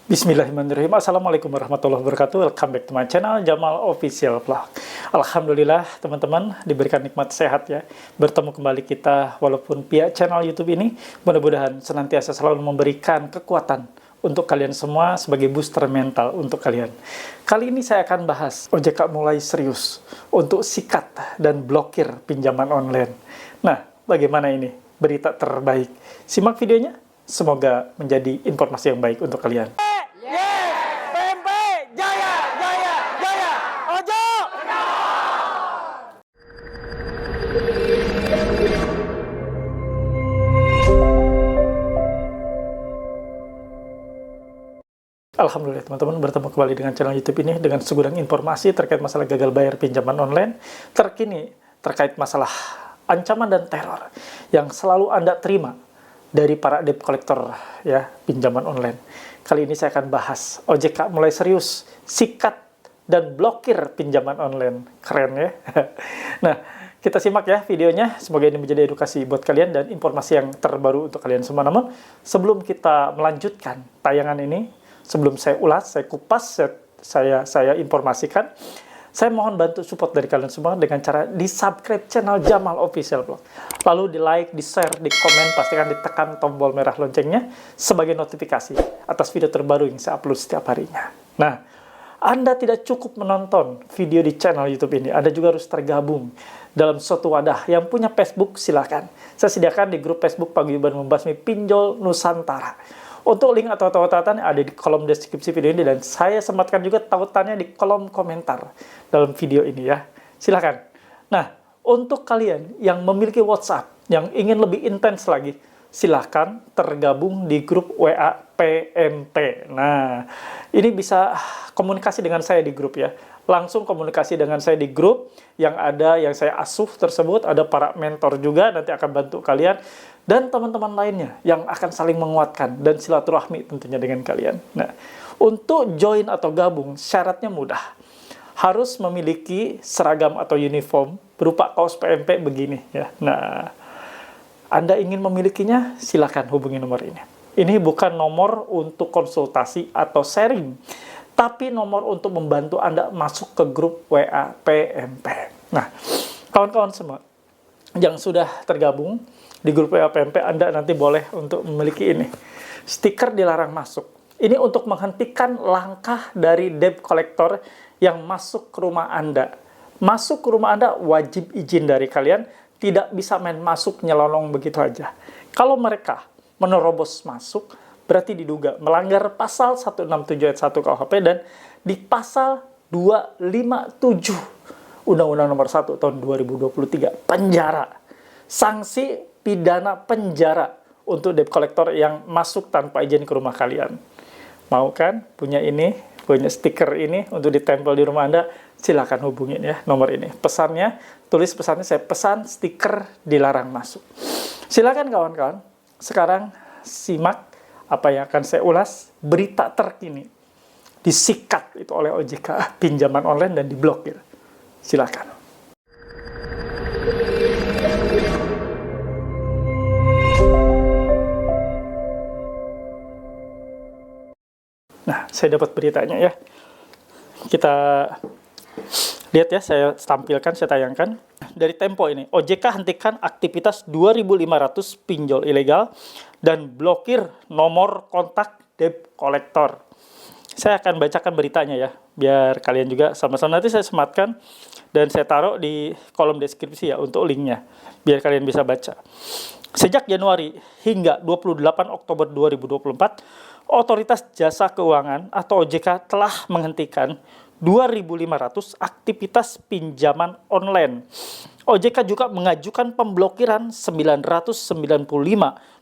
Bismillahirrahmanirrahim. Assalamualaikum warahmatullahi wabarakatuh. Welcome back to my channel Jamal Official Vlog. Alhamdulillah teman-teman diberikan nikmat sehat ya. Bertemu kembali kita walaupun via channel YouTube ini. Mudah-mudahan senantiasa selalu memberikan kekuatan untuk kalian semua sebagai booster mental untuk kalian. Kali ini saya akan bahas OJK mulai serius untuk sikat dan blokir pinjaman online. Nah, bagaimana ini berita terbaik? Simak videonya. Semoga menjadi informasi yang baik untuk kalian. PMP Jaya Jaya Jaya Ojo. Alhamdulillah teman-teman bertemu kembali dengan channel YouTube ini dengan segudang informasi terkait masalah gagal bayar pinjaman online terkini terkait masalah ancaman dan teror yang selalu Anda terima dari para debt collector ya pinjaman online. Kali ini saya akan bahas OJK mulai serius sikat dan blokir pinjaman online. Keren ya. Nah, kita simak ya videonya. Semoga ini menjadi edukasi buat kalian dan informasi yang terbaru untuk kalian semua. Namun sebelum kita melanjutkan tayangan ini, sebelum saya ulas, saya kupas, saya informasikan, saya mohon bantu support dari kalian semua dengan cara di-subscribe channel Jamal Official Vlog. Lalu di-like, di-share, di-komen, pastikan ditekan tombol merah loncengnya sebagai notifikasi atas video terbaru yang saya upload setiap harinya. Nah, Anda tidak cukup menonton video di channel YouTube ini, Anda juga harus tergabung dalam suatu wadah yang punya Facebook, silakan. Saya sediakan di grup Facebook Paguyuban Membasmi Pinjol Nusantara. Untuk link atau tautannya ada di kolom deskripsi video ini dan saya sematkan juga tautannya di kolom komentar dalam video ini ya. Silakan. Nah, untuk kalian yang memiliki WhatsApp yang ingin lebih intens lagi, silakan tergabung di grup WA PMP. Nah, ini bisa komunikasi dengan saya di grup ya. Langsung komunikasi dengan saya di grup yang ada, yang saya asuh tersebut, ada para mentor juga, nanti akan bantu kalian, dan teman-teman lainnya yang akan saling menguatkan, dan silaturahmi tentunya dengan kalian. Nah, untuk join atau gabung, syaratnya mudah. Harus memiliki seragam atau uniform berupa kaos PMP begini ya. Nah, Anda ingin memilikinya, silakan hubungi nomor ini. Ini bukan nomor untuk konsultasi atau sharing, tapi nomor untuk membantu Anda masuk ke grup WA PMP. Nah, kawan-kawan semua yang sudah tergabung di grup WA PMP, Anda nanti boleh untuk memiliki ini. Stiker dilarang masuk. Ini untuk menghentikan langkah dari debt collector yang masuk ke rumah Anda. Masuk ke rumah Anda wajib izin dari kalian, tidak bisa main masuk nyelonong begitu aja. Kalau mereka menerobos masuk, berarti diduga melanggar pasal 167 ayat 1 KUHP dan di pasal 257 Undang-Undang Nomor 1 tahun 2023 penjara. Sanksi pidana penjara untuk debt collector yang masuk tanpa izin ke rumah kalian. Mau kan punya ini, punya stiker ini untuk ditempel di rumah Anda? Silakan hubungin ya nomor ini. Pesannya, tulis pesannya, saya pesan stiker dilarang masuk. Silakan kawan-kawan. Sekarang simak apa yang akan saya ulas, berita terkini disikat itu oleh OJK pinjaman online dan diblokir. Silakan. Nah, saya dapat beritanya ya. Kita lihat ya, saya tampilkan, saya tayangkan. Dari Tempo ini, OJK hentikan aktivitas 2.500 pinjol ilegal dan blokir nomor kontak debt collector. Saya akan bacakan beritanya ya, biar kalian juga sama-sama, nanti saya sematkan dan saya taruh di kolom deskripsi ya untuk linknya, biar kalian bisa baca. Sejak Januari hingga 28 Oktober 2024, Otoritas Jasa Keuangan atau OJK telah menghentikan 2.500 aktivitas pinjaman online. OJK juga mengajukan pemblokiran 995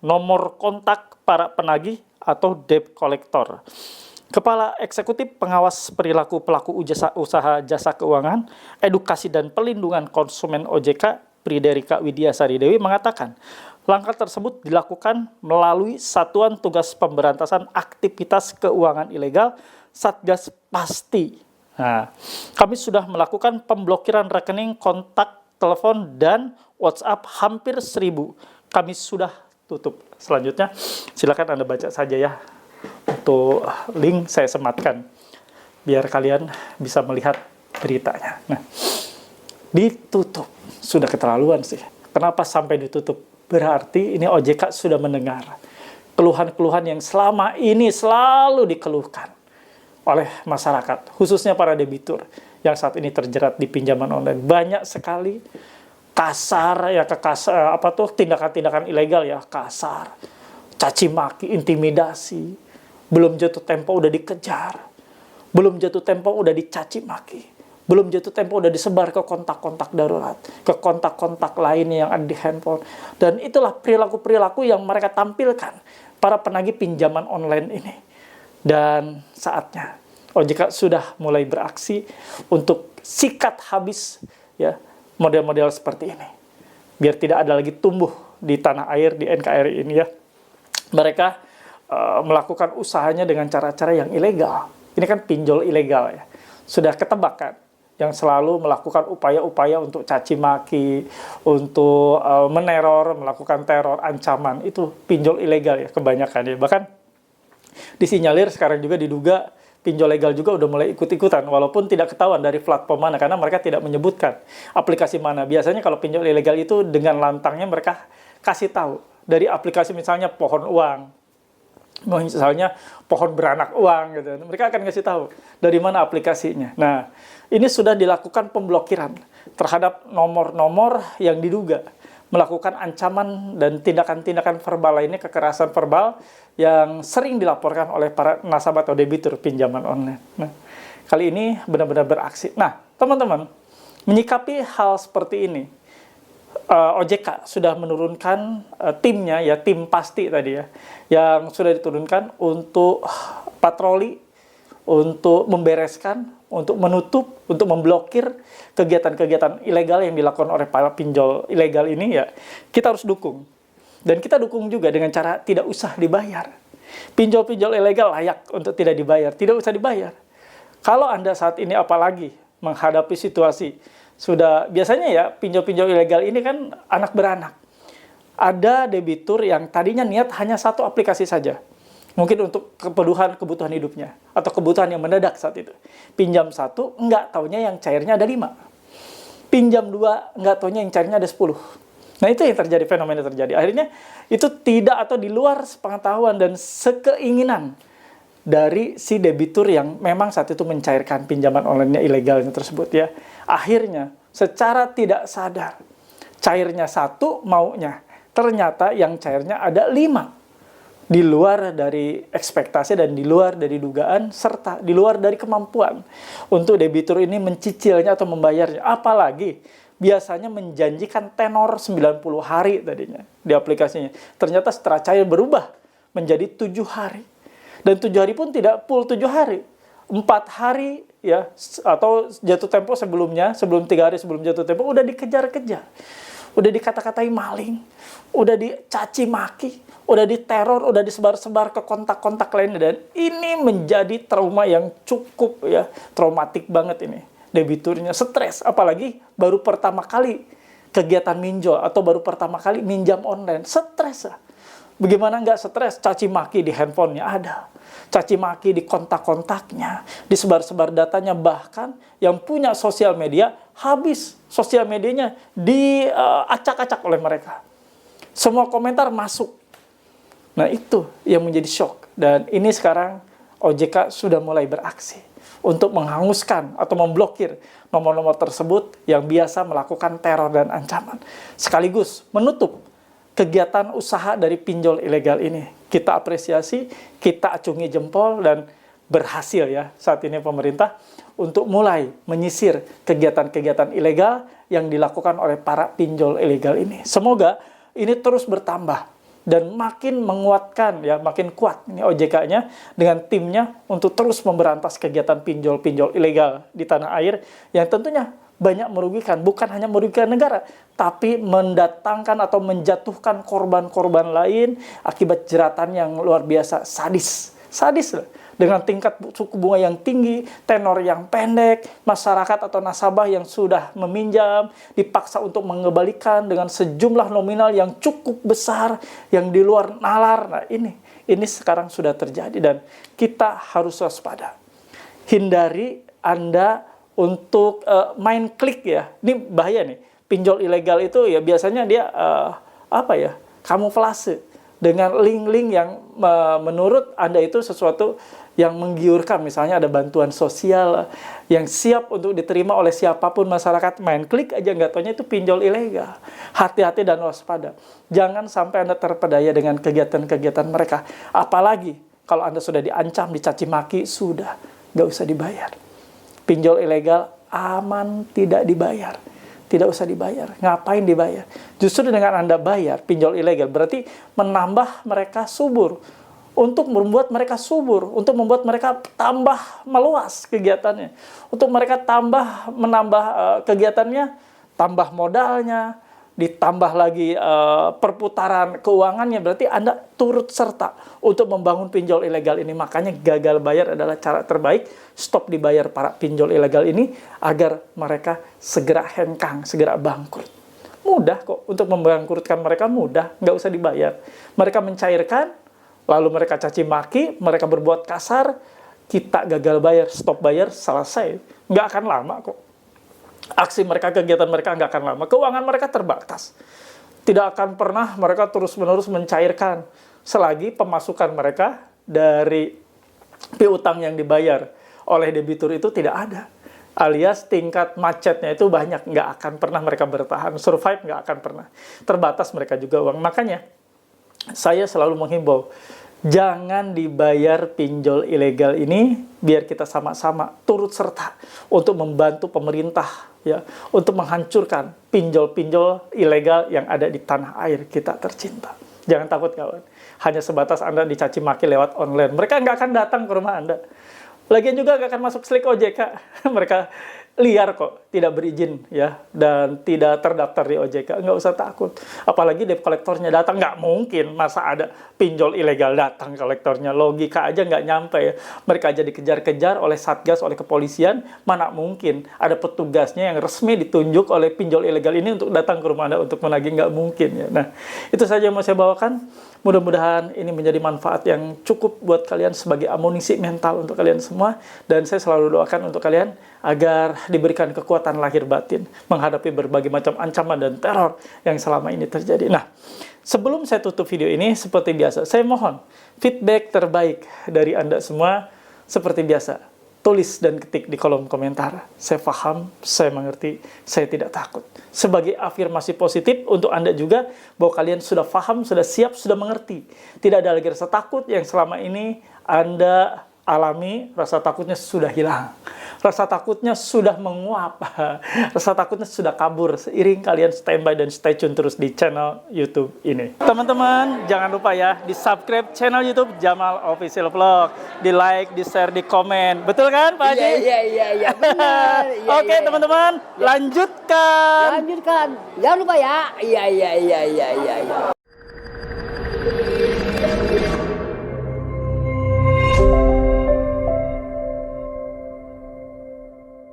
nomor kontak para penagih atau debt collector. Kepala Eksekutif Pengawas Perilaku Pelaku Usaha Jasa Keuangan, Edukasi dan Pelindungan Konsumen OJK, Priderika Widiasari Dewi mengatakan, langkah tersebut dilakukan melalui Satuan Tugas Pemberantasan Aktivitas Keuangan Ilegal Satgas Pasti. Nah, kami sudah melakukan pemblokiran rekening, kontak, telepon, dan WhatsApp hampir 1.000. Kami sudah tutup. Selanjutnya, silakan Anda baca saja ya. satu link saya sematkan biar kalian bisa melihat beritanya. Nah, ditutup. Sudah keterlaluan sih. Kenapa sampai ditutup? Berarti ini OJK sudah mendengar keluhan-keluhan yang selama ini selalu dikeluhkan oleh masyarakat, khususnya para debitur yang saat ini terjerat di pinjaman online. Banyak sekali kasar ya, tindakan-tindakan ilegal ya, kasar, caci maki, intimidasi. Belum jatuh tempo udah dikejar, belum jatuh tempo udah dicaci maki, belum jatuh tempo udah disebar ke kontak-kontak darurat, ke kontak-kontak lainnya yang ada di handphone. Dan itulah perilaku-perilaku yang mereka tampilkan para penagih pinjaman online ini. Dan saatnya OJK sudah mulai beraksi untuk sikat habis ya model-model seperti ini, biar tidak ada lagi tumbuh di tanah air, di NKRI ini ya. Mereka melakukan usahanya dengan cara-cara yang ilegal. Ini kan pinjol ilegal ya. Sudah ketebak kan? Yang selalu melakukan upaya-upaya untuk caci maki, untuk meneror, melakukan teror, ancaman. Itu pinjol ilegal ya kebanyakan ya. Bahkan disinyalir sekarang juga diduga pinjol legal juga udah mulai ikut-ikutan, walaupun tidak ketahuan dari platform mana, karena mereka tidak menyebutkan aplikasi mana. Biasanya kalau pinjol ilegal itu dengan lantangnya mereka kasih tahu dari aplikasi, misalnya pohon uang, misalnya pohon beranak uang gitu. Mereka akan kasih tahu dari mana aplikasinya. Nah, ini sudah dilakukan pemblokiran terhadap nomor-nomor yang diduga melakukan ancaman dan tindakan-tindakan verbal lainnya, kekerasan verbal yang sering dilaporkan oleh para nasabah atau debitur pinjaman online. Nah, kali ini benar-benar beraksi. Nah, teman-teman, menyikapi hal seperti ini, OJK sudah menurunkan timnya ya, tim pasti tadi ya, yang sudah diturunkan untuk patroli, untuk membereskan, untuk menutup, untuk memblokir kegiatan-kegiatan ilegal yang dilakukan oleh para pinjol ilegal ini ya. Kita harus dukung. Dan kita dukung juga dengan cara tidak usah dibayar. Pinjol-pinjol ilegal layak untuk tidak dibayar, tidak usah dibayar. Kalau Anda saat ini apalagi menghadapi situasi, sudah biasanya ya pinjol-pinjol ilegal ini kan anak beranak. Ada debitur yang tadinya niat hanya satu aplikasi saja. Mungkin untuk kebutuhan hidupnya, atau kebutuhan yang mendadak saat itu. Pinjam 1, enggak taunya yang cairnya ada 5. Pinjam 2, enggak taunya yang cairnya ada 10. Nah, itu yang terjadi, fenomena terjadi. Akhirnya, itu tidak atau di luar sepengetahuan dan sekeinginan dari si debitur yang memang saat itu mencairkan pinjaman online-nya ilegalnya tersebut ya. Akhirnya, secara tidak sadar, cairnya 1 maunya. Ternyata yang cairnya ada 5. Di luar dari ekspektasi dan di luar dari dugaan, serta di luar dari kemampuan untuk debitur ini mencicilnya atau membayarnya. Apalagi biasanya menjanjikan tenor 90 hari tadinya di aplikasinya. Ternyata setelah cair berubah menjadi 7 hari. Dan 7 hari pun tidak full 7 hari. 4 hari ya, atau jatuh tempo sebelumnya, sebelum 3 hari sebelum jatuh tempo, udah dikejar-kejar. Udah dikata-katai maling, udah dicaci maki, udah diteror, udah disebar-sebar ke kontak-kontak lainnya. Dan ini menjadi trauma yang cukup ya, traumatik banget ini. Debiturnya stres, apalagi baru pertama kali kegiatan minjol atau baru pertama kali minjam online, stres lah. Bagaimana nggak stres? Caci maki di handphonenya ada, caci maki di kontak-kontaknya, disebar-sebar datanya, bahkan yang punya sosial media habis sosial medianya diacak-acak oleh mereka. Semua komentar masuk. Nah, itu yang menjadi shock. Dan ini sekarang OJK sudah mulai beraksi untuk menghanguskan atau memblokir nomor-nomor tersebut yang biasa melakukan teror dan ancaman. Sekaligus menutup kegiatan usaha dari pinjol ilegal ini. Kita apresiasi, kita acungi jempol, dan berhasil ya saat ini pemerintah untuk mulai menyisir kegiatan-kegiatan ilegal yang dilakukan oleh para pinjol ilegal ini. Semoga ini terus bertambah dan makin menguatkan ya, makin kuat ini OJK-nya dengan timnya untuk terus memberantas kegiatan pinjol-pinjol ilegal di tanah air yang tentunya banyak merugikan, bukan hanya merugikan negara, tapi mendatangkan atau menjatuhkan korban-korban lain akibat jeratan yang luar biasa sadis. Sadis lah. Dengan tingkat suku bunga yang tinggi, tenor yang pendek, masyarakat atau nasabah yang sudah meminjam dipaksa untuk mengembalikan dengan sejumlah nominal yang cukup besar, yang di luar nalar. Nah, Ini sekarang sudah terjadi dan kita harus waspada. Hindari Anda untuk main klik ya. Ini bahaya nih. Pinjol ilegal itu ya biasanya dia kamuflase dengan link-link yang menurut Anda itu sesuatu yang menggiurkan. Misalnya ada bantuan sosial yang siap untuk diterima oleh siapapun masyarakat. Main klik aja nggak taunya itu pinjol ilegal. Hati-hati dan waspada. Jangan sampai Anda terpedaya dengan kegiatan-kegiatan mereka. Apalagi kalau Anda sudah diancam, dicaci maki, sudah nggak usah dibayar. Pinjol ilegal aman tidak dibayar. Tidak usah dibayar. Ngapain dibayar? Justru dengan Anda bayar pinjol ilegal berarti menambah mereka subur. Untuk membuat mereka subur, untuk membuat mereka tambah meluas kegiatannya. Untuk mereka menambah kegiatannya, tambah modalnya, ditambah lagi perputaran keuangannya. Berarti Anda turut serta untuk membangun pinjol ilegal ini. Makanya gagal bayar adalah cara terbaik. Stop dibayar para pinjol ilegal ini agar mereka segera hengkang, segera bangkrut. Mudah kok untuk membangkrutkan mereka, mudah, nggak usah dibayar. Mereka mencairkan, lalu mereka caci maki, mereka berbuat kasar, kita gagal bayar, stop bayar, selesai. Nggak akan lama kok. Aksi mereka, kegiatan mereka nggak akan lama. Keuangan mereka terbatas. Tidak akan pernah mereka terus-menerus mencairkan selagi pemasukan mereka dari piutang yang dibayar oleh debitur itu tidak ada. Alias tingkat macetnya itu banyak, nggak akan pernah mereka bertahan. Survive nggak akan pernah. Terbatas mereka juga uang. Makanya, saya selalu menghimbau, jangan dibayar pinjol ilegal ini, biar kita sama-sama turut serta untuk membantu pemerintah, ya, untuk menghancurkan pinjol-pinjol ilegal yang ada di tanah air kita tercinta. Jangan takut kawan, hanya sebatas Anda dicaci maki lewat online. Mereka nggak akan datang ke rumah Anda. Lagian juga nggak akan masuk slik OJK. Mereka liar kok, tidak berizin ya, dan tidak terdaftar di OJK. Nggak usah takut. Apalagi debt kolektornya datang, nggak mungkin masa ada pinjol ilegal datang kolektornya. Logika aja nggak nyampe ya. Mereka aja dikejar-kejar oleh Satgas, oleh kepolisian. Mana mungkin ada petugasnya yang resmi ditunjuk oleh pinjol ilegal ini untuk datang ke rumah Anda untuk menagih, nggak mungkin ya. Nah, itu saja yang mau saya bawakan. Mudah-mudahan ini menjadi manfaat yang cukup buat kalian sebagai amunisi mental untuk kalian semua. Dan saya selalu doakan untuk kalian agar diberikan kekuatan lahir batin menghadapi berbagai macam ancaman dan teror yang selama ini terjadi. Nah, sebelum saya tutup video ini, seperti biasa, saya mohon feedback terbaik dari Anda semua. Seperti biasa, tulis dan ketik di kolom komentar. Saya paham, saya mengerti, saya tidak takut. Sebagai afirmasi positif untuk Anda juga, bahwa kalian sudah paham, sudah siap, sudah mengerti. Tidak ada lagi rasa takut yang selama ini Anda alami, rasa takutnya sudah hilang. Rasa takutnya sudah menguap. Rasa takutnya sudah kabur seiring kalian standby dan stay tune terus di channel YouTube ini. Teman-teman, jangan lupa ya, di-subscribe channel YouTube Jamal Official Vlog. Di-like, di-share, di-komen. Betul kan, Pak Haji? Iya, benar. Oke, teman-teman, lanjutkan. Lanjutkan. Jangan lupa ya. Iya.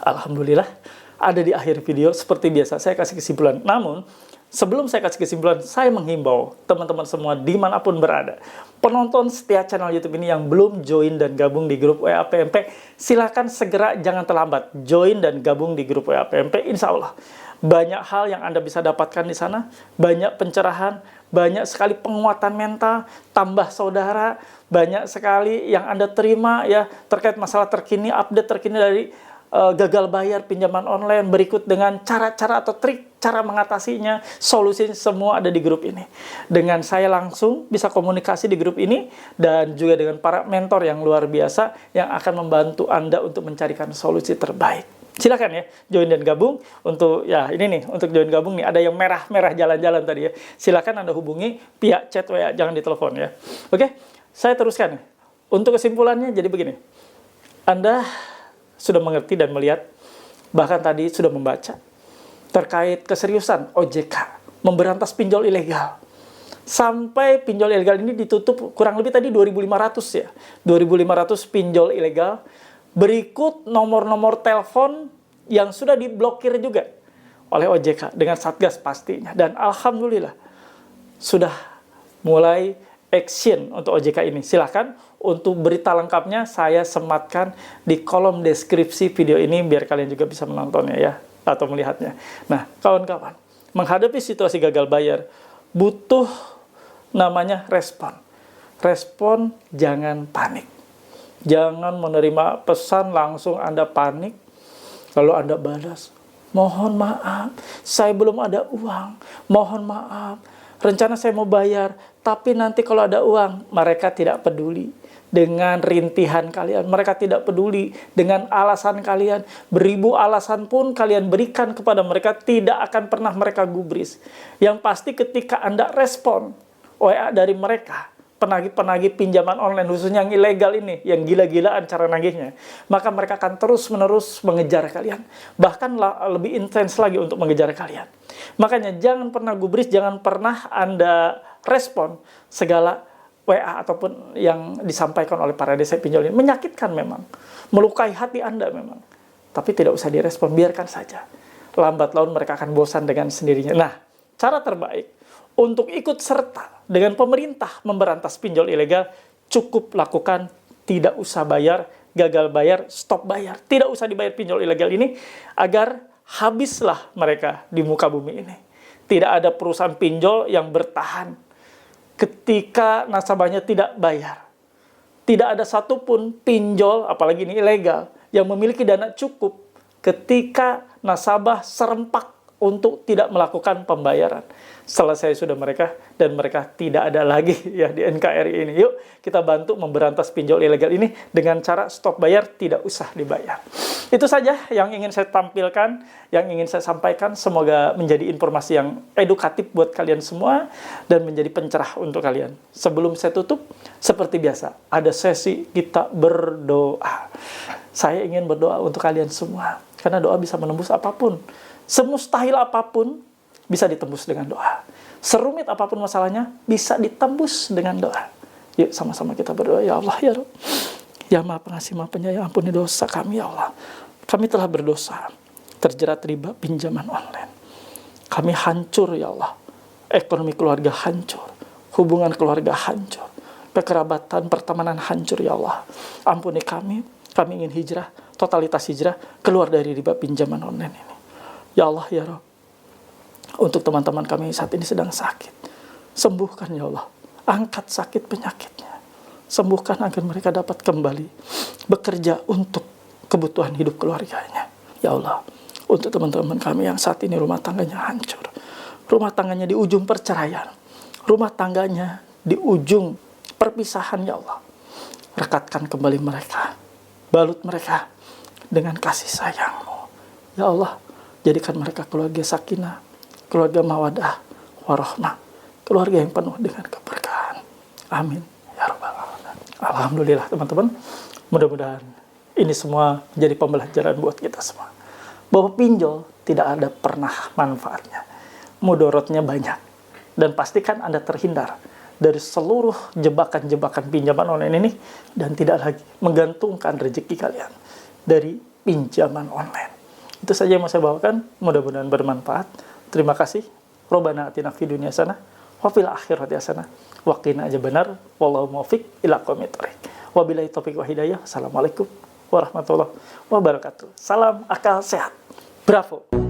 Alhamdulillah, ada di akhir video. Seperti biasa, saya kasih kesimpulan. Namun, sebelum saya kasih kesimpulan, saya menghimbau teman-teman semua dimanapun berada, penonton setia channel YouTube ini yang belum join dan gabung di grup WA PMP, silakan segera, jangan terlambat, join dan gabung di grup WA PMP. Insya Allah, banyak hal yang Anda bisa dapatkan di sana, banyak pencerahan, banyak sekali penguatan mental, tambah saudara, banyak sekali yang Anda terima ya terkait masalah terkini, update terkini dari gagal bayar pinjaman online, berikut dengan cara-cara atau trik cara mengatasinya, solusi semua ada di grup ini. Dengan saya langsung bisa komunikasi di grup ini dan juga dengan para mentor yang luar biasa yang akan membantu Anda untuk mencarikan solusi terbaik. Silakan ya join dan gabung. Untuk ya ini nih, untuk join gabung nih ada yang merah-merah jalan-jalan tadi ya. Silakan Anda hubungi via chat WA, jangan ditelepon ya. Oke, saya teruskan. Untuk kesimpulannya jadi begini. Anda sudah mengerti dan melihat, bahkan tadi sudah membaca terkait keseriusan OJK memberantas pinjol ilegal. Sampai pinjol ilegal ini ditutup kurang lebih tadi 2.500 ya. 2.500 pinjol ilegal. Berikut nomor-nomor telepon yang sudah diblokir juga oleh OJK dengan Satgas pastinya. Dan alhamdulillah sudah mulai action untuk OJK ini. Silahkan untuk berita lengkapnya saya sematkan di kolom deskripsi video ini biar kalian juga bisa menontonnya ya atau melihatnya. Nah, kawan-kawan, menghadapi situasi gagal bayar butuh namanya respon. Respon, jangan panik. Jangan menerima pesan langsung Anda panik, lalu Anda balas, mohon maaf, saya belum ada uang, mohon maaf, rencana saya mau bayar, tapi nanti kalau ada uang. Mereka tidak peduli dengan rintihan kalian, mereka tidak peduli dengan alasan kalian. Beribu alasan pun kalian berikan kepada mereka, tidak akan pernah mereka gubris. Yang pasti ketika Anda respon WA dari mereka, penagih-penagih pinjaman online, khususnya yang ilegal ini, yang gila-gilaan cara nagihnya, maka mereka akan terus-menerus mengejar kalian. Bahkan lebih intens lagi untuk mengejar kalian. Makanya jangan pernah gubris, jangan pernah Anda respon segala WA ataupun yang disampaikan oleh para desa pinjol ini. Menyakitkan memang, melukai hati Anda memang. Tapi tidak usah direspon, biarkan saja. Lambat laun mereka akan bosan dengan sendirinya. Nah, cara terbaik untuk ikut serta dengan pemerintah memberantas pinjol ilegal, cukup lakukan tidak usah bayar, gagal bayar, stop bayar. Tidak usah dibayar pinjol ilegal ini agar habislah mereka di muka bumi ini. Tidak ada perusahaan pinjol yang bertahan ketika nasabahnya tidak bayar. Tidak ada satupun pinjol, apalagi ini ilegal, yang memiliki dana cukup ketika nasabah serempak untuk tidak melakukan pembayaran. Selesai sudah mereka, dan mereka tidak ada lagi ya di NKRI ini. Yuk kita bantu memberantas pinjol ilegal ini dengan cara stop bayar, tidak usah dibayar. Itu saja yang ingin saya tampilkan, yang ingin saya sampaikan. Semoga menjadi informasi yang edukatif buat kalian semua dan menjadi pencerah untuk kalian. Sebelum saya tutup, seperti biasa, ada sesi kita berdoa. Saya ingin berdoa untuk kalian semua, karena doa bisa menembus apapun. Semustahil apapun bisa ditembus dengan doa. Serumit apapun masalahnya bisa ditembus dengan doa. Yuk sama-sama kita berdoa. Ya Allah, ya Rabb, ya Maha Pengasih, Maha Penyayang, ampuni dosa kami ya Allah. Kami telah berdosa, terjerat riba pinjaman online. Kami hancur ya Allah. Ekonomi keluarga hancur, hubungan keluarga hancur, kekerabatan, pertemanan hancur ya Allah. Ampuni kami ingin hijrah, totalitas hijrah, keluar dari riba pinjaman online ini. Ya Allah, ya Rabb, untuk teman-teman kami saat ini sedang sakit, sembuhkan ya Allah, angkat sakit penyakitnya, sembuhkan agar mereka dapat kembali bekerja untuk kebutuhan hidup keluarganya. Ya Allah, untuk teman-teman kami yang saat ini rumah tangganya hancur, rumah tangganya di ujung perceraian, rumah tangganya di ujung perpisahan ya Allah, rekatkan kembali mereka, balut mereka dengan kasih sayang-Mu. Ya Allah, jadikan mereka keluarga sakinah, keluarga mawadah, warahmah, keluarga yang penuh dengan keberkahan. Amin. Ya Rabbal Alamin. Alhamdulillah teman-teman. Mudah-mudahan ini semua menjadi pembelajaran buat kita semua. Bahwa pinjol tidak ada pernah manfaatnya. Mudorotnya banyak. Dan pastikan Anda terhindar dari seluruh jebakan-jebakan pinjaman online ini. Dan tidak lagi menggantungkan rezeki kalian dari pinjaman online. Itu saja yang mau saya bawakan, mudah-mudahan bermanfaat. Terima kasih. Robbana atina fid dunya hasanah wa fil akhirati hasanah wa qina adzabannar. Wallahu muwaffiq ila aqwamit thoriq. Wabillahi taufiq wa hidayah. Assalamualaikum warahmatullahi wabarakatuh. Salam akal sehat. Bravo.